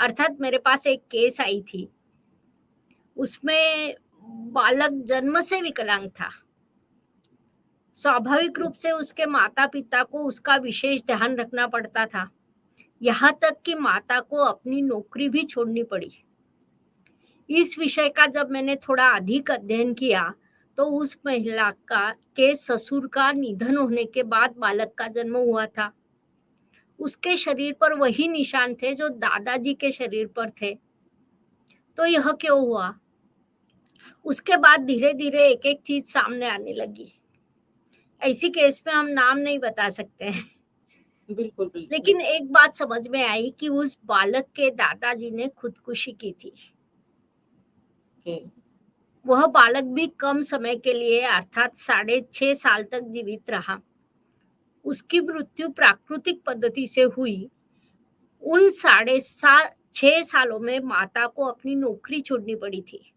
अर्थात मेरे पास एक केस आई थी, उसमें बालक जन्म से विकलांग था। स्वाभाविक रूप से उसके माता-पिता को उसका विशेष ध्यान रखना पड़ता था। यहाँ तक कि माता को अपनी नौकरी भी छोड़नी पड़ी। इस विषय का जब मैंने थोड़ा अधिक अध्ययन किया, तो उस महिला का के ससुर का निधन होने के बाद बालक का जन्म हुआ था। उसके शरीर पर वही निशान थे जो दादाजी के शरीर पर थे। तो यह क्यों हुआ? उसके बाद धीरे-धीरे एक-एक चीज़ सामने आने लगी। ऐसी केस में हम नाम नहीं बता सकते हैं। बिल्कुल, बिल्कुल। लेकिन एक बात समझ में आई कि उस बालक के दादाजी ने खुदकुशी की थी। ओके। वह बालक भी कम समय के लिए अर्थात 6.5 साल तक जीवित रहा। उसकी मृत्यु प्राकृतिक पद्धति से हुई। उन 6.5 सालों में माता को अपनी नौकरी छोड़नी पड़ी थी।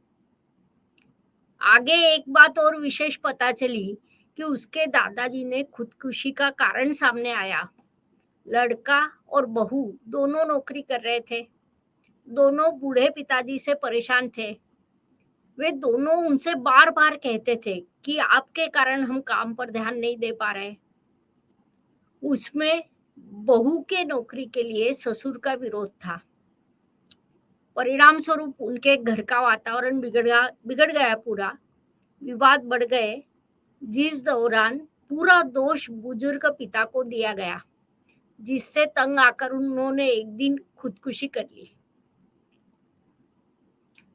आगे एक बात और विशेष पता चली कि उसके दादाजी ने खुदकुशी का कारण सामने आया। लड़का और बहू दोनों नौकरी कर रहे थे। दोनों बूढ़े पिताजी से परेशान थे। वे दोनों उनसे बार-बार कहते थे कि आपके कारण हम काम पर ध्यान नहीं दे पा रहे। उसमें बहू के नौकरी के लिए ससुर का विरोध था। परिणाम स्वरूप उनके घर का वातावरण बिगड़ गया पूरा। विवाद बढ़ गए, जिस दौरान पूरा दोष बुजुर्ग पिता को दिया गया, जिससे तंग आकर उन्होंने एक दिन खुदकुशी कर ली।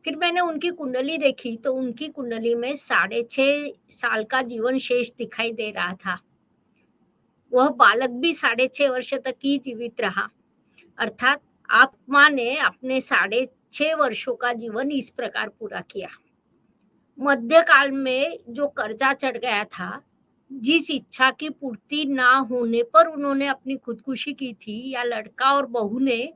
फिर मैंने उनकी कुंडली देखी तो उनकी कुंडली में 6.5 साल का जीवन शेष दिखाई दे रहा था। वह बालक भी 6.5 वर्ष तक ही जीवित रहा। अर्थात आत्मा ने अपने 6.5 वर्षों का जीवन इस प्रकार पूरा किया। मध्यकाल में जो कर्जा चढ़ गया था, जिस इच्छा की पूर्ति ना होने पर उन्होंने अपनी खुदकुशी की थी या लड़का और बहू ने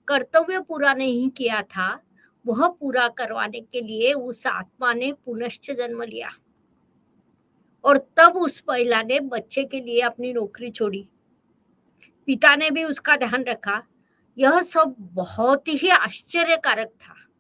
कर्तव्य पूरा नहीं किया था, वह पूरा करवाने के लिए उस आत्मा ने पुनश्च जन्म लिया और तब उस महिला ने बच्चे के लिए अपनी नौकरी छोड़ी। पिता ने भी उसका ध्यान रखा। यह सब बहुत ही आश्चर्यकारक था।